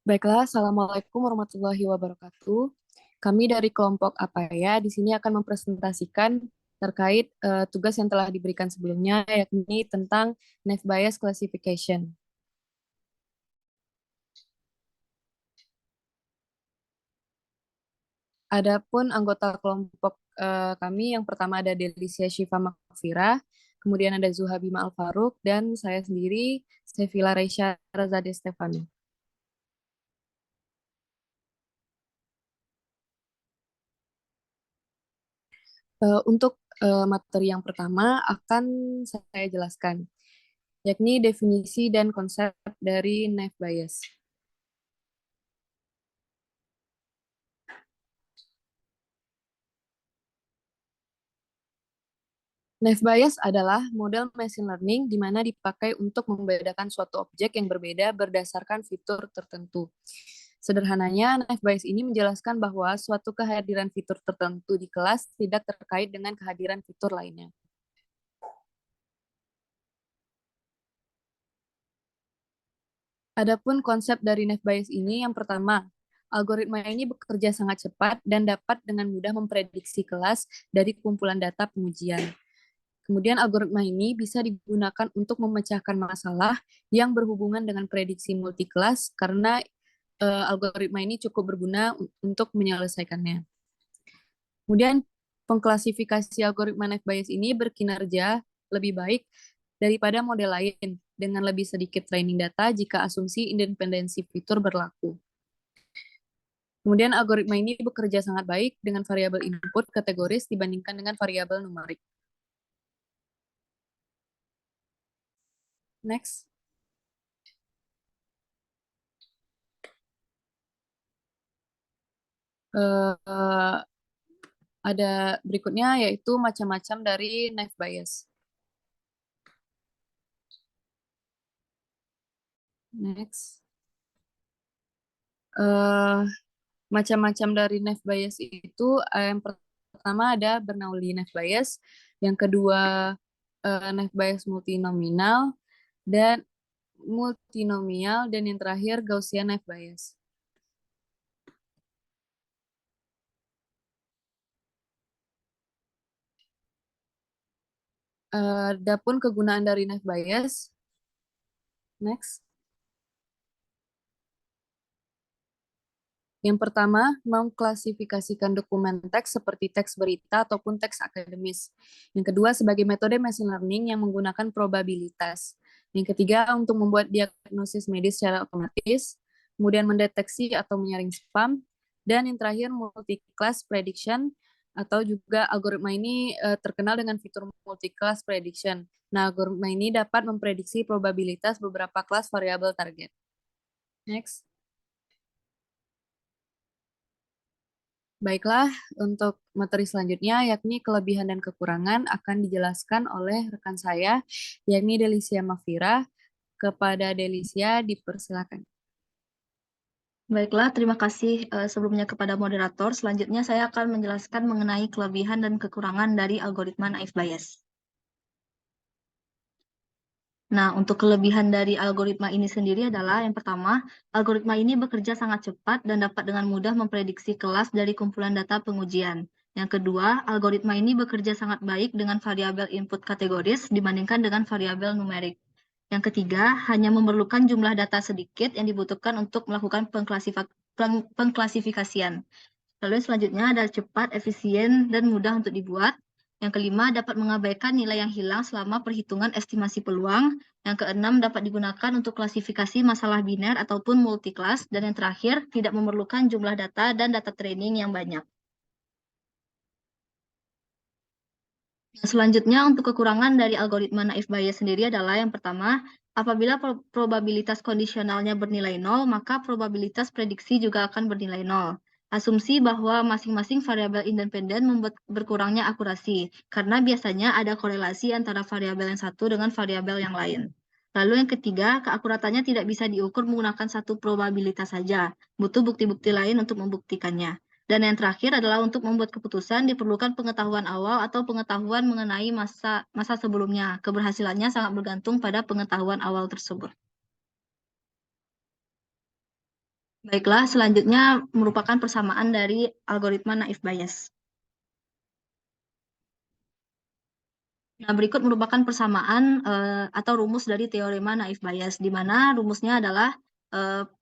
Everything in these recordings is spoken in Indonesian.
Baiklah, Assalamualaikum warahmatullahi wabarakatuh. Kami dari kelompok apa ya, di sini akan mempresentasikan terkait tugas yang telah diberikan sebelumnya, yakni tentang Naive Bayes Classification. Adapun anggota kelompok kami, yang pertama ada Delicia Syifa Makfira, kemudian ada Zuhabi Ma'al Farouk, dan saya sendiri, Sevilla Reisha Razade Stefano. Untuk materi yang pertama akan saya jelaskan, yakni definisi dan konsep dari Naive Bayes. Naive Bayes adalah model machine learning di mana dipakai untuk membedakan suatu objek yang berbeda berdasarkan fitur tertentu. Sederhananya, Naive Bayes ini menjelaskan bahwa suatu kehadiran fitur tertentu di kelas tidak terkait dengan kehadiran fitur lainnya. Adapun konsep dari Naive Bayes ini, yang pertama, algoritma ini bekerja sangat cepat dan dapat dengan mudah memprediksi kelas dari kumpulan data pengujian. Kemudian algoritma ini bisa digunakan untuk memecahkan masalah yang berhubungan dengan prediksi multi-kelas karena algoritma ini cukup berguna untuk menyelesaikannya. Kemudian pengklasifikasi algoritma Naive Bayes ini berkinerja lebih baik daripada model lain dengan lebih sedikit training data jika asumsi independensi fitur berlaku. Kemudian algoritma ini bekerja sangat baik dengan variabel input kategoris dibandingkan dengan variabel numerik. Next. Uh, ada berikutnya yaitu macam-macam dari Naive Bayes. Next. Uh, macam-macam dari Naive Bayes itu yang pertama ada Bernoulli Naive Bayes, yang kedua Naive Bayes multinomial, dan yang terakhir Gaussian Naive Bayes. Adapun kegunaan dari Naive Bayes. Next. Yang pertama, mengklasifikasikan dokumen teks seperti teks berita ataupun teks akademis. Yang kedua, sebagai metode machine learning yang menggunakan probabilitas. Yang ketiga, untuk membuat diagnosis medis secara otomatis, kemudian mendeteksi atau menyaring spam, dan yang terakhir, multi-class prediction, atau juga algoritma ini terkenal dengan fitur multi-class prediction. Nah, algoritma ini dapat memprediksi probabilitas beberapa kelas variabel target. Next. Baiklah, untuk materi selanjutnya, yakni kelebihan dan kekurangan, akan dijelaskan oleh rekan saya, yakni Delicia Mafira. Kepada Delicia, dipersilakan. Baiklah, terima kasih sebelumnya kepada moderator. Selanjutnya saya akan menjelaskan mengenai kelebihan dan kekurangan dari algoritma Naive Bayes. Nah, untuk kelebihan dari algoritma ini sendiri adalah yang pertama, algoritma ini bekerja sangat cepat dan dapat dengan mudah memprediksi kelas dari kumpulan data pengujian. Yang kedua, algoritma ini bekerja sangat baik dengan variabel input kategoris dibandingkan dengan variabel numerik. Yang ketiga, hanya memerlukan jumlah data sedikit yang dibutuhkan untuk melakukan pengklasifikasian. Lalu selanjutnya ada cepat, efisien, dan mudah untuk dibuat. Yang kelima, dapat mengabaikan nilai yang hilang selama perhitungan estimasi peluang. Yang keenam, dapat digunakan untuk klasifikasi masalah biner ataupun multi-class. Dan yang terakhir, tidak memerlukan jumlah data dan data training yang banyak. Nah, selanjutnya, untuk kekurangan dari algoritma Naive Bayes sendiri adalah yang pertama, apabila probabilitas kondisionalnya bernilai 0, maka probabilitas prediksi juga akan bernilai 0. Asumsi bahwa masing-masing variabel independen membuat berkurangnya akurasi, karena biasanya ada korelasi antara variabel yang satu dengan variabel yang lain. Lalu yang ketiga, keakuratannya tidak bisa diukur menggunakan satu probabilitas saja, butuh bukti-bukti lain untuk membuktikannya. Dan yang terakhir adalah untuk membuat keputusan diperlukan pengetahuan awal atau pengetahuan mengenai masa sebelumnya. Keberhasilannya sangat bergantung pada pengetahuan awal tersebut. Baiklah, selanjutnya merupakan persamaan dari algoritma naive Bayes. Nah, berikut merupakan persamaan atau rumus dari teorema naive Bayes, di mana rumusnya adalah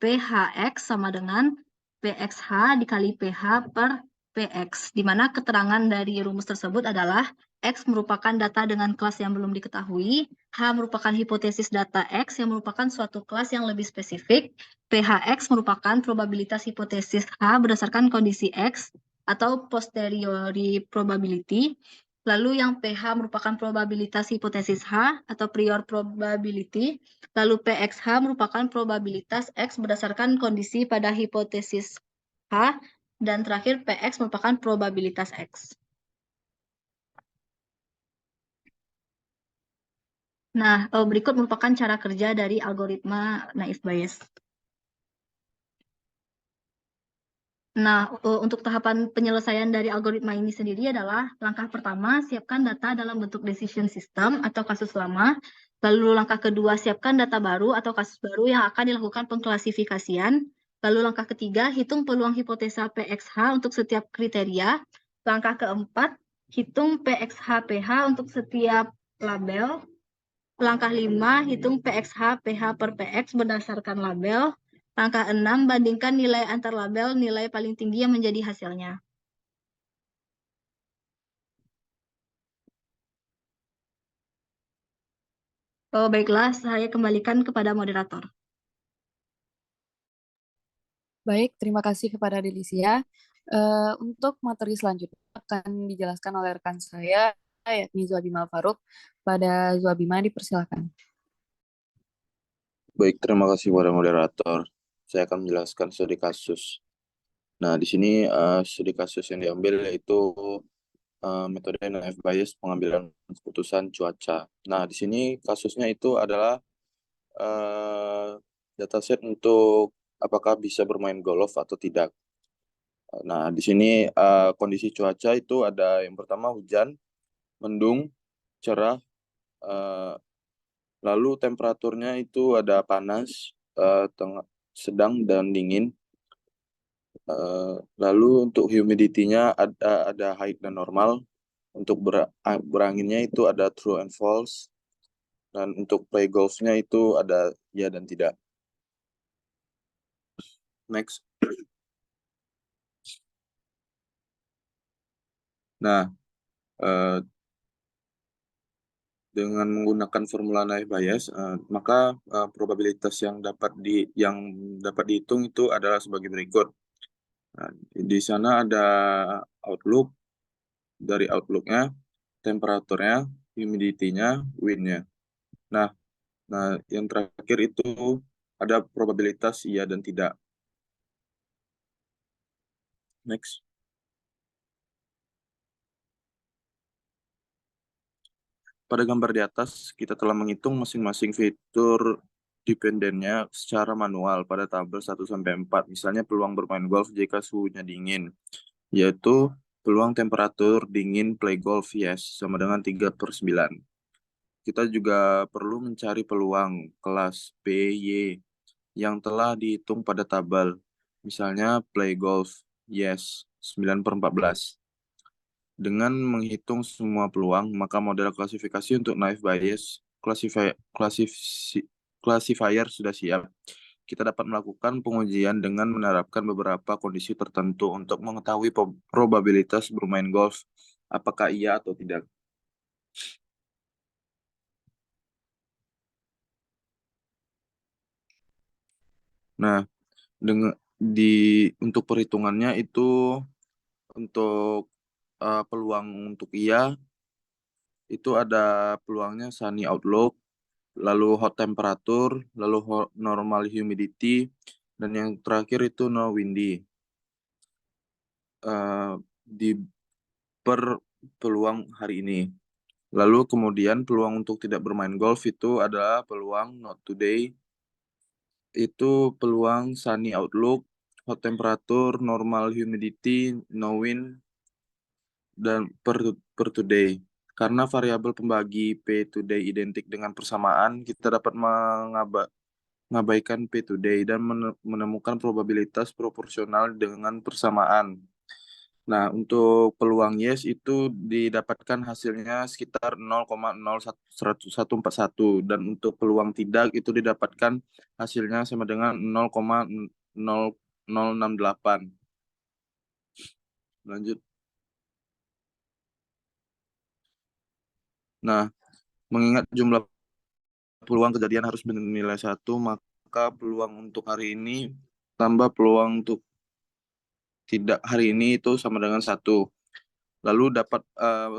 PHX sama dengan PXH dikali PH per PX, di mana keterangan dari rumus tersebut adalah X merupakan data dengan kelas yang belum diketahui, H merupakan hipotesis data X yang merupakan suatu kelas yang lebih spesifik, PHX merupakan probabilitas hipotesis H berdasarkan kondisi X atau posteriori probability. Lalu yang PH merupakan probabilitas hipotesis H atau prior probability. Lalu PXH merupakan probabilitas X berdasarkan kondisi pada hipotesis H. Dan terakhir PX merupakan probabilitas X. Nah, berikut merupakan cara kerja dari algoritma naive Bayes. Nah, untuk tahapan penyelesaian dari algoritma ini sendiri adalah langkah pertama, siapkan data dalam bentuk decision system atau kasus lama. Lalu langkah kedua, siapkan data baru atau kasus baru yang akan dilakukan pengklasifikasian. Lalu langkah ketiga, hitung peluang hipotesa PXH untuk setiap kriteria. Langkah keempat, hitung PXH-PH untuk setiap label. Langkah 5, hitung PXH PH per PX berdasarkan label. Langkah 6, bandingkan nilai antar label, nilai paling tinggi yang menjadi hasilnya. Oh, baiklah, saya kembalikan kepada moderator. Baik, terima kasih kepada Delisia. Untuk materi selanjutnya akan dijelaskan oleh rekan saya, yakni Zuabima Faruk. Pada Zuabima, dipersilakan. Baik, terima kasih kepada moderator. Saya akan menjelaskan studi kasus. Nah, di sini studi kasus yang diambil yaitu metode naive Bayes pengambilan keputusan cuaca. Nah, di sini kasusnya itu adalah dataset untuk apakah bisa bermain golf atau tidak. Nah, di sini kondisi cuaca itu ada yang pertama hujan, mendung, cerah, eh, lalu temperaturnya itu ada panas, tengah, sedang, dan dingin. Lalu untuk humidity-nya ada high dan normal. Untuk beranginnya itu ada true and false. Dan untuk play golf-nya itu ada ya dan tidak. Next. Nah, eh, dengan menggunakan formula naive Bayes, maka probabilitas yang dapat dihitung itu adalah sebagai berikut. Nah, di sana ada outlook, dari outlook-nya, temperaturnya, humidity-nya, wind-nya. Nah, yang terakhir itu ada probabilitas iya dan tidak. Next. Pada gambar di atas, kita telah menghitung masing-masing fitur dependennya secara manual pada tabel 1-4. Misalnya peluang bermain golf jika suhunya dingin, yaitu peluang temperatur dingin play golf yes sama dengan 3/9. Kita juga perlu mencari peluang kelas P, Y yang telah dihitung pada tabel. Misalnya play golf yes 9/14. Dengan menghitung semua peluang, maka model klasifikasi untuk naive Bayes classifier sudah siap. Kita dapat melakukan pengujian dengan menerapkan beberapa kondisi tertentu untuk mengetahui probabilitas bermain golf, apakah iya atau tidak. Nah, dengan untuk perhitungannya itu untuk peluang untuk iya itu ada peluangnya sunny outlook, lalu hot temperature, lalu normal humidity, dan yang terakhir itu no windy. Di per peluang hari ini. Lalu kemudian peluang untuk tidak bermain golf itu adalah peluang not today, itu peluang sunny outlook, hot temperature, normal humidity, no wind, dan per today. Karena variabel pembagi P today identik dengan persamaan, kita dapat mengabaikan P to day dan menemukan probabilitas proporsional dengan persamaan. Nah, untuk peluang yes itu didapatkan hasilnya sekitar 0,0141 dan untuk peluang tidak itu didapatkan hasilnya sama dengan 0,0068. Lanjut. Nah, mengingat jumlah peluang kejadian harus bernilai 1, maka peluang untuk hari ini tambah peluang untuk tidak hari ini itu sama dengan 1. Lalu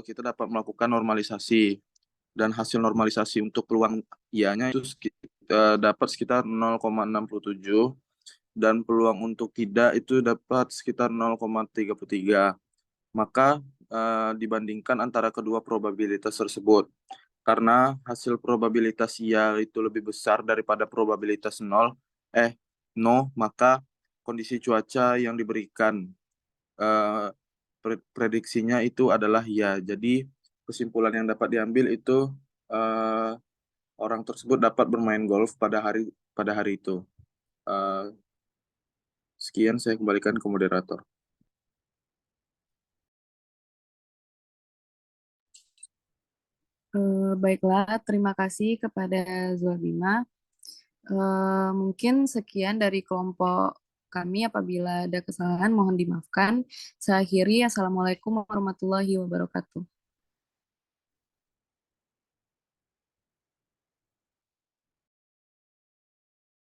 kita dapat melakukan normalisasi dan hasil normalisasi untuk peluang ianya itu dapat sekitar 0,67 dan peluang untuk tidak itu dapat sekitar 0,33. Maka dibandingkan antara kedua probabilitas tersebut, karena hasil probabilitas iya itu lebih besar daripada probabilitas no, maka kondisi cuaca yang diberikan prediksinya itu adalah ya. Jadi kesimpulan yang dapat diambil itu orang tersebut dapat bermain golf pada hari itu. Sekian, saya kembalikan ke moderator. Baiklah, terima kasih kepada Zulbima. Mungkin sekian dari kelompok kami. Apabila ada kesalahan mohon dimaafkan. Saya akhiri. Assalamualaikum warahmatullahi wabarakatuh.